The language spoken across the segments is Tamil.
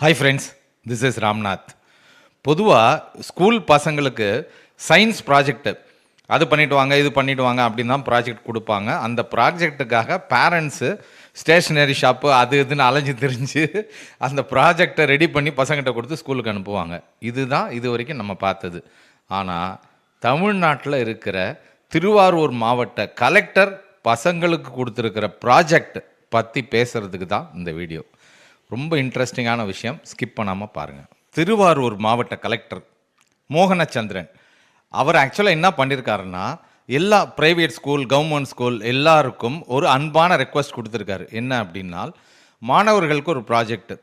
Hi friends, this is Ramnath. பொதுவாக ஸ்கூல் பசங்களுக்கு சயின்ஸ் ப்ராஜெக்ட்டு அது பண்ணிவிட்டு வாங்க, இது பண்ணிவிட்டு வாங்க அப்படின்னு தான் ப்ராஜெக்ட் கொடுப்பாங்க. அந்த ப்ராஜெக்ட்டுக்காக பேரண்ட்ஸு ஸ்டேஷ்னரி ஷாப்பு அது இதுன்னு அலைஞ்சு திரிஞ்சு அந்த ப்ராஜெக்டை ரெடி பண்ணி பசங்கிட்ட கொடுத்து ஸ்கூலுக்கு அனுப்புவாங்க. இதுதான் இது வரைக்கும் நம்ம பார்த்தது. ஆனால் தமிழ்நாட்டில் இருக்கிற திருவாரூர் மாவட்ட கலெக்டர் பசங்களுக்கு கொடுத்துருக்கிற ப்ராஜெக்ட் பற்றி பேசுகிறதுக்கு தான் இந்த வீடியோ. ரொம்ப இன்ட்ரெஸ்டிங்கான விஷயம், ஸ்கிப் பண்ணாமல் பாருங்கள். திருவாரூர் மாவட்ட கலெக்டர் மோகனச்சந்திரன் அவர் ஆக்சுவலாக என்ன பண்ணியிருக்காருன்னா, எல்லா ப்ரைவேட் ஸ்கூல், கவர்மெண்ட் ஸ்கூல் எல்லாருக்கும் ஒரு அன்பான ரெக்வஸ்ட் கொடுத்துருக்காரு. என்ன அப்படின்னால், மாணவர்களுக்கு ஒரு ப்ராஜெக்ட்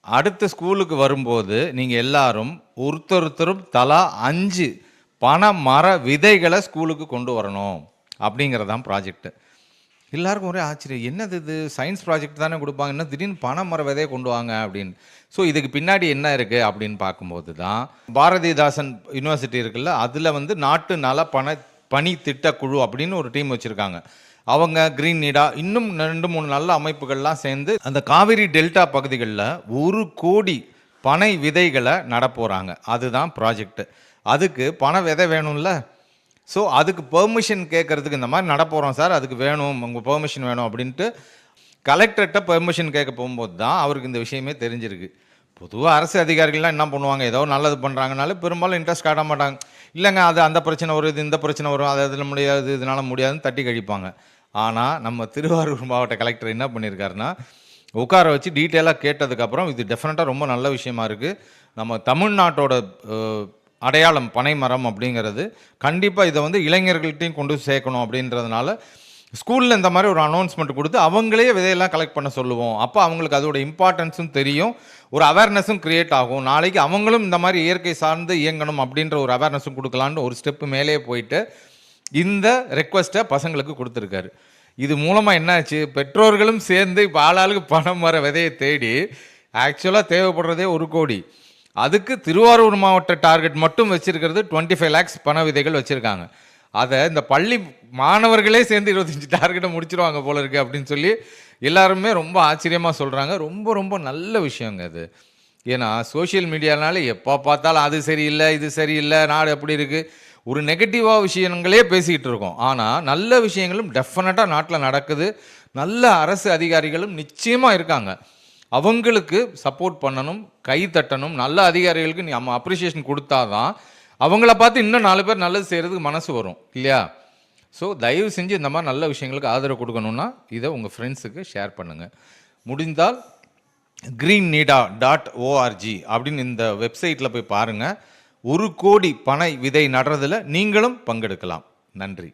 அடுத்த ஸ்கூலுக்கு வரும்போது நீங்கள் எல்லாரும் ஒருத்தரும் தலா 5 பனை மர விதைகளை ஸ்கூலுக்கு கொண்டு வரணும் அப்படிங்கிறதான் ப்ராஜெக்ட். எல்லாருக்கும் ஒரே ஆச்சரியம், என்னது இது சயின்ஸ் ப்ராஜெக்ட் தானே கொடுப்பாங்க, என்ன திடீர்னு பனை மர விதையை கொண்டு வாங்க அப்படின்னு. ஸோ இதுக்கு பின்னாடி என்ன இருக்குது அப்படின்னு பார்க்கும்போது தான், பாரதிதாசன் யூனிவர்சிட்டி இருக்குல்ல, அதில் நாட்டு நல பணி திட்டக்குழு அப்படின்னு ஒரு டீம் வச்சுருக்காங்க. அவங்க கிரீன் நீடா இன்னும் 2-3 நல்ல அமைப்புகள்லாம் சேர்ந்து அந்த காவிரி டெல்டா பகுதிகளில் 1 கோடி பனை விதைகளை நடப்போகிறாங்க. அதுதான் ப்ராஜெக்ட். அதுக்கு பனை விதை வேணும்ல, ஸோ அதுக்கு பெர்மிஷன் கேட்குறதுக்கு இந்த மாதிரி நடப்போகிறோம் சார், அதுக்கு வேணும், உங்கள் பெர்மிஷன் வேணும் அப்படின்ட்டு கலெக்டர்கிட்ட பெர்மிஷன் கேட்க போகும்போது தான் அவருக்கு இந்த விஷயமே தெரிஞ்சிருக்கு. பொதுவாக அரசு அதிகாரிகள்லாம் என்ன பண்ணுவாங்க, ஏதோ நல்லது பண்ணுறாங்கனால பெரும்பாலும் இன்ட்ரெஸ்ட் காட்ட மாட்டாங்க. இல்லைங்க அது அந்த பிரச்சனை வரும், இது இந்த பிரச்சனை வரும், அது அதில் முடியாது, இதனால் முடியாதுன்னு தட்டி கழிப்பாங்க. ஆனால் நம்ம திருவாரூர் மாவட்ட கலெக்டர் என்ன பண்ணியிருக்காருன்னா, உட்கார வச்சு டீட்டெயிலாக கேட்டதுக்கப்புறம் இது டெஃபினட்டாக ரொம்ப நல்ல விஷயமா இருக்குது, நம்ம தமிழ்நாட்டோட அடையாளம் பனை மரம் அப்படிங்கிறது, கண்டிப்பாக இதை இளைஞர்கள்ட்டையும் கொண்டு சேர்க்கணும் அப்படின்றதுனால ஸ்கூலில் இந்த மாதிரி ஒரு அனௌன்ஸ்மெண்ட் கொடுத்து அவங்களே விதையெல்லாம் கலெக்ட் பண்ண சொல்லுவோம். அப்போ அவங்களுக்கு அதோட இம்பார்ட்டன்ஸும் தெரியும், ஒரு அவேர்னஸும் க்ரியேட் ஆகும். நாளைக்கு அவங்களும் இந்த மாதிரி இயற்கை சார்ந்து இயங்கணும் அப்படின்ற ஒரு அவேர்னஸும் கொடுக்கலான்னு ஒரு ஸ்டெப்பு மேலே போயிட்டு இந்த ரெக்வஸ்ட்டை பசங்களுக்கு கொடுத்துருக்காரு. இது மூலமாக என்னாச்சு, பெற்றோர்களும் சேர்ந்து இப்போ ஆளாளுக்கு பனை மர விதையை தேடி ஆக்சுவலாக தேவைப்படுறதே 1 கோடி. அதுக்கு திருவாரூர் மாவட்ட டார்கெட் மட்டும் வச்சிருக்கிறது 25 lakhs பனை விதைகள் வச்சுருக்காங்க. அதை இந்த பள்ளி மாணவர்களே சேர்ந்து 25 டார்கெட்டை முடிச்சிருவாங்க போல இருக்குது அப்படின்னு சொல்லி எல்லாருமே ரொம்ப ஆச்சரியமாக சொல்கிறாங்க. ரொம்ப ரொம்ப நல்ல விஷயங்க அது. ஏன்னா சோஷியல் மீடியானால எப்போ பார்த்தாலும் அது சரியில்லை, இது சரியில்லை, நாடு எப்படி இருக்குது, ஒரு நெகட்டிவாக விஷயங்களே பேசிக்கிட்டு இருக்கோம். ஆனால் நல்ல விஷயங்களும் டெஃபினட்டாக நாட்டில் நடக்குது. நல்ல அரசு அதிகாரிகளும் நிச்சயமாக இருக்காங்க. அவங்களுக்கு சப்போர்ட் பண்ணணும், கை தட்டணும். நல்ல அதிகாரிகளுக்கு நம்ம அப்ரிஷியேஷன் கொடுத்தாதான் அவங்கள பார்த்து இன்னும் 4 பேர் நல்லது செய்கிறதுக்கு மனசு வரும் இல்லையா? ஸோ தயவு செஞ்சு இந்த மாதிரி நல்ல விஷயங்களுக்கு ஆதரவு கொடுக்கணுன்னா இதை உங்கள் ஃப்ரெண்ட்ஸுக்கு ஷேர் பண்ணுங்கள். முடிந்தால் greenneeda.org அப்படின்னு இந்த வெப்சைட்டில் போய் பாருங்கள். 1 கோடி பனை விதை நடுறதில் நீங்களும் பங்கெடுக்கலாம். நன்றி.